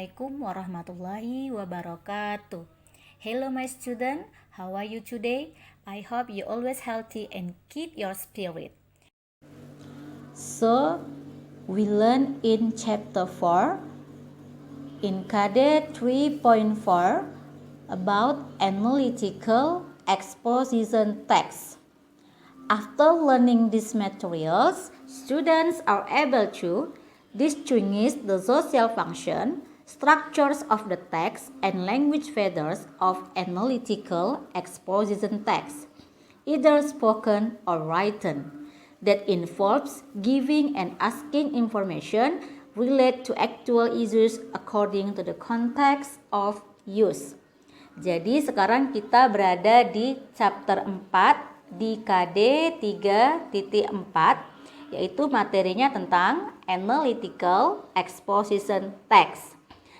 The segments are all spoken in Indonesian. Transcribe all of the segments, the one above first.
Assalamualaikum warahmatullahi wabarakatuh. Hello my student, how are you today? I hope you always healthy and keep your spirit. So, we learn in chapter 4 in KD 3.4 about analytical exposition text. After learning these materials, students are able to distinguish the social function, structures of the text, and language features of analytical exposition text, either spoken or written, that involves giving and asking information related to actual issues according to the context of use. Jadi sekarang kita berada di chapter 4 di KD 3.4, yaitu materinya tentang analytical exposition text.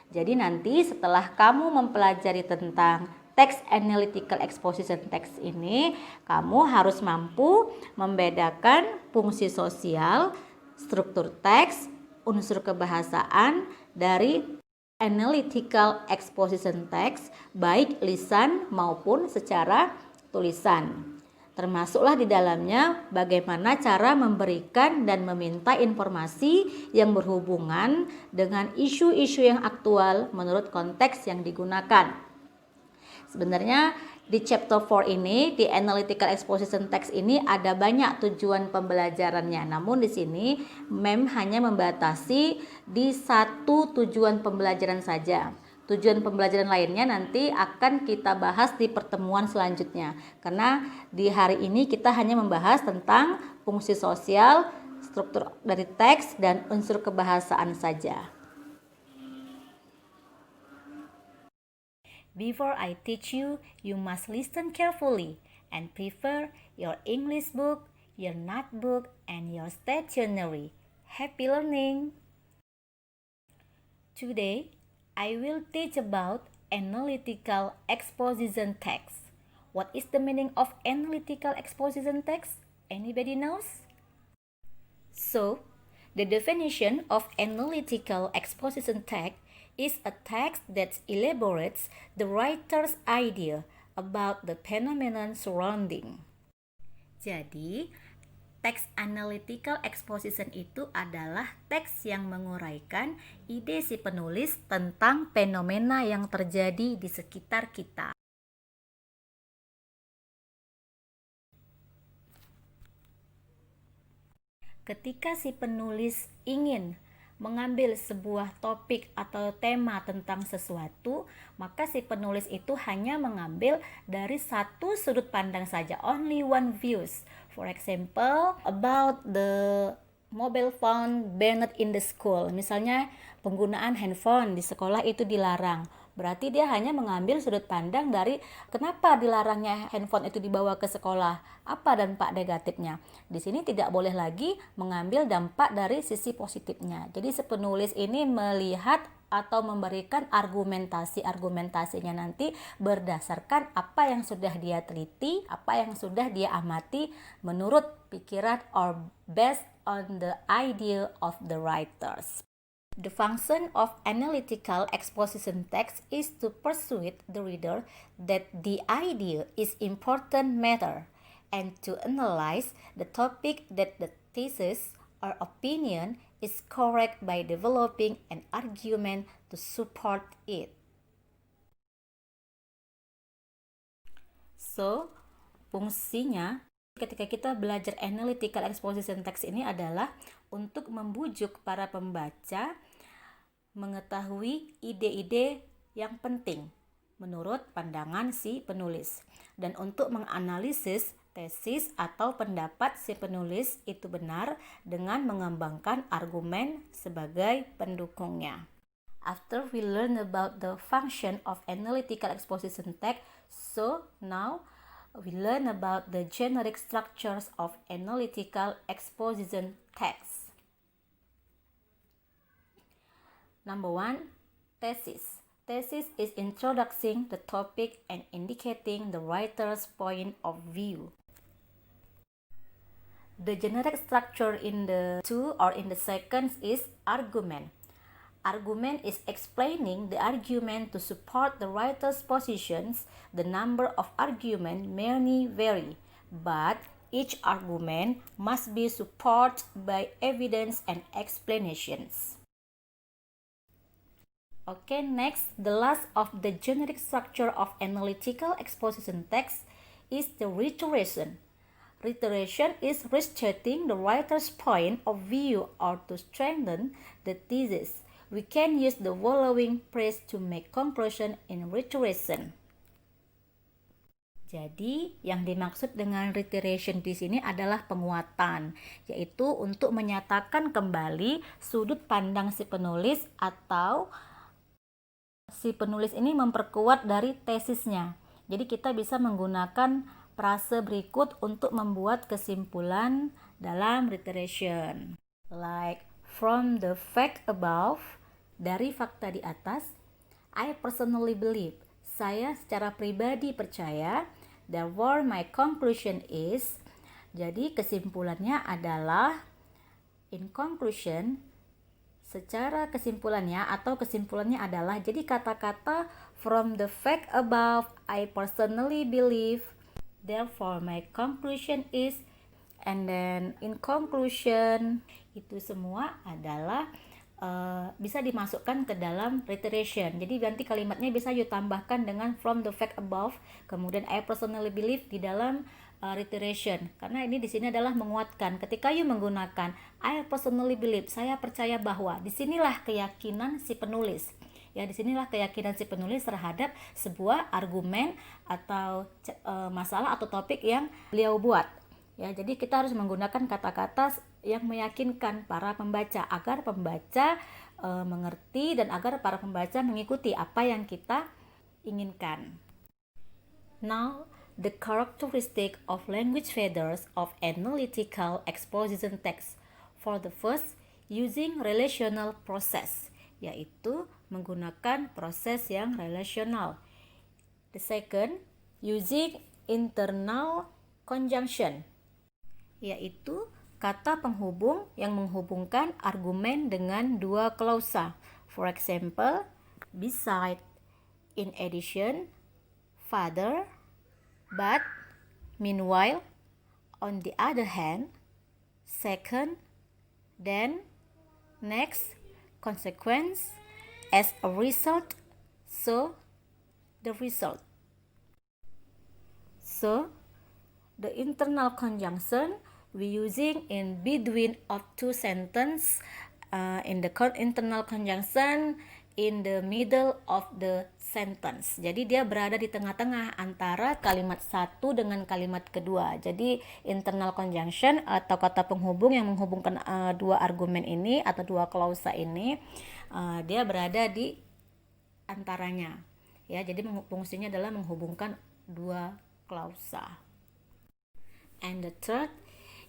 Jadi nanti setelah kamu mempelajari tentang text analytical exposition text ini, kamu harus mampu membedakan fungsi sosial, struktur teks, unsur kebahasaan dari analytical exposition text, baik lisan maupun secara tulisan. Termasuklah di dalamnya bagaimana cara memberikan dan meminta informasi yang berhubungan dengan isu-isu yang aktual menurut konteks yang digunakan. Sebenarnya di chapter 4 ini, di analytical exposition text ini ada banyak tujuan pembelajarannya. Namun di sini Mem hanya membatasi di satu tujuan pembelajaran saja. Tujuan pembelajaran lainnya nanti akan kita bahas di pertemuan selanjutnya. Karena di hari ini kita hanya membahas tentang fungsi sosial, struktur dari teks, dan unsur kebahasaan saja. Before I teach you, you must listen carefully and prepare your English book, your notebook, and your stationery. Happy learning! Today, I will teach about analytical exposition text. What is the meaning of analytical exposition text? Anybody knows? So, the definition of analytical exposition text is a text that elaborates the writer's idea about the phenomenon surrounding. Jadi, teks analytical exposition itu adalah teks yang menguraikan ide si penulis tentang fenomena yang terjadi di sekitar kita. Ketika si penulis ingin mengambil sebuah topik atau tema tentang sesuatu, maka si penulis itu hanya mengambil dari satu sudut pandang saja, only one views. For example, about the mobile phone banned in the school. Misalnya penggunaan handphone di sekolah itu dilarang. Berarti dia hanya mengambil sudut pandang dari kenapa dilarangnya handphone itu dibawa ke sekolah, apa dampak negatifnya. Di sini tidak boleh lagi mengambil dampak dari sisi positifnya. Jadi si penulis ini melihat atau memberikan argumentasinya nanti berdasarkan apa yang sudah dia teliti, apa yang sudah dia amati menurut pikiran or based on the idea of the writers. The function of analytical exposition text is to persuade the reader that the idea is important matter and to analyze the topic that the thesis or opinion is correct by developing an argument to support it. So, fungsinya ketika kita belajar analytical exposition text ini adalah untuk membujuk para pembaca mengetahui ide-ide yang penting menurut pandangan si penulis, dan untuk menganalisis tesis atau pendapat si penulis itu benar dengan mengembangkan argumen sebagai pendukungnya. After we learn about the function of analytical exposition text, so now we learn about the generic structures of analytical exposition text. Number 1, thesis. Thesis is introducing the topic and indicating the writer's point of view. The generic structure in the 2 or in the second is argument. Argument is explaining the argument to support the writer's positions. The number of arguments may vary, but each argument must be supported by evidence and explanations. Okay, next, the last of the generic structure of analytical exposition text is the reiteration. Reiteration is restating the writer's point of view or to strengthen the thesis. We can use the following phrase to make conclusion in reiteration. Jadi, yang dimaksud dengan reiteration di sini adalah penguatan, yaitu untuk menyatakan kembali sudut pandang si penulis atau si penulis ini memperkuat dari tesisnya. Jadi kita bisa menggunakan frase berikut untuk membuat kesimpulan dalam reiteration. Like, from the fact above, dari fakta di atas, I personally believe, saya secara pribadi percaya, therefore my conclusion is, jadi kesimpulannya adalah, in conclusion, secara kesimpulannya atau kesimpulannya adalah, jadi kata-kata from the fact above, I personally believe, therefore my conclusion is, and then in conclusion, itu semua adalah bisa dimasukkan ke dalam reiteration. Jadi nanti kalimatnya bisa you tambahkan dengan from the fact above, kemudian I personally believe di dalam reiteration. Karena ini di sini adalah menguatkan. Ketika you menggunakan I personally believe, saya percaya bahwa, disinilah keyakinan si penulis. Ya, disinilah keyakinan si penulis terhadap sebuah argumen atau masalah atau topik yang beliau buat. Ya, jadi kita harus menggunakan kata-kata yang meyakinkan para pembaca agar pembaca mengerti dan agar para pembaca mengikuti apa yang kita inginkan. Now, the characteristic of language feathers of analytical exposition text. For the first, using relational process, yaitu menggunakan proses yang relasional. The second, using internal conjunction, yaitu kata penghubung yang menghubungkan argumen dengan dua klausa. For example, beside, in addition, further, but, meanwhile, on the other hand, second, then, next, consequence, as a result, so, the result. So, the internal conjunction we using in between of two sentences, in the internal conjunction in the middle of the sentence. Jadi dia berada di tengah-tengah antara kalimat satu dengan kalimat kedua. Jadi internal conjunction atau kata penghubung yang menghubungkan dua argumen ini atau dua klausa ini, dia berada di antaranya. Ya, jadi fungsinya adalah menghubungkan dua klausa. And the third,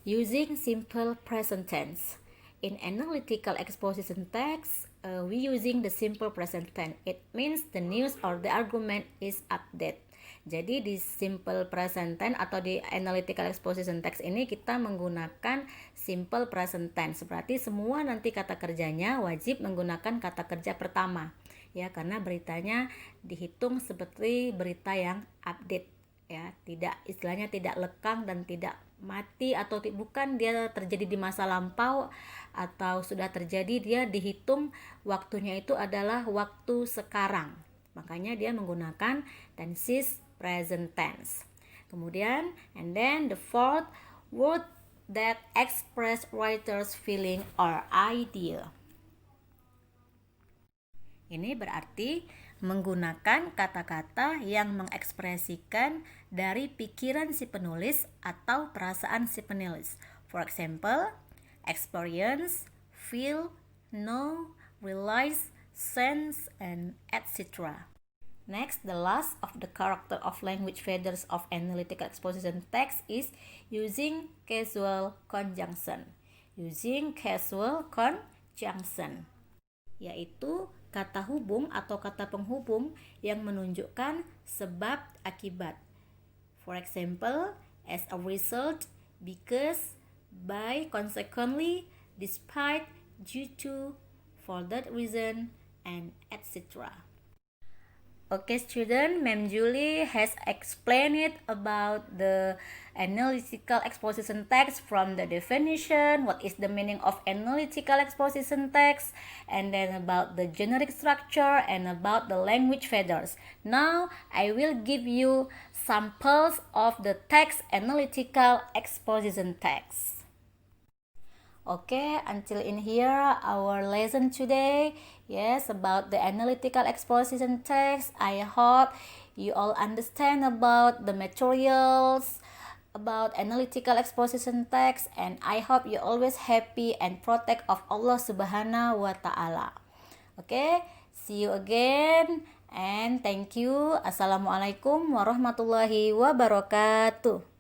using simple present tense. In analytical exposition text, we using the simple present tense. It means the news or the argument is updated. Jadi di simple present tense atau di analytical exposition text ini kita menggunakan simple present tense. Berarti semua nanti kata kerjanya wajib menggunakan kata kerja pertama. Ya, karena beritanya dihitung seperti berita yang update. Ya, tidak, istilahnya tidak lekang dan tidak mati atau bukan dia terjadi di masa lampau atau sudah terjadi, dia dihitung waktunya itu adalah waktu sekarang. Makanya dia menggunakan tenses present tense. Kemudian, and then the fourth, word that express writer's feeling or idea. Ini berarti menggunakan kata-kata yang mengekspresikan dari pikiran si penulis atau perasaan si penulis. For example, experience, feel, know, realize, sense, and etc. Next, the last of the character of language feathers of analytical exposition text is using causal conjunction. Using causal conjunction, yaitu kata hubung atau kata penghubung yang menunjukkan sebab akibat. For example, as a result, because, by, consequently, despite, due to, for that reason, and etc. Okay, student, Ma'am Julie has explained it about the analytical exposition text from the definition, what is the meaning of analytical exposition text, and then about the generic structure and about the language feathers. Now, I will give you samples of the text analytical exposition text. Okay, until in here our lesson today. Yes, about the analytical exposition text. I hope you all understand about the materials, about analytical exposition text, and I hope you always happy and protect of Allah Subhanahu wa Ta'ala. Okay, see you again and thank you. Assalamualaikum warahmatullahi wabarakatuh.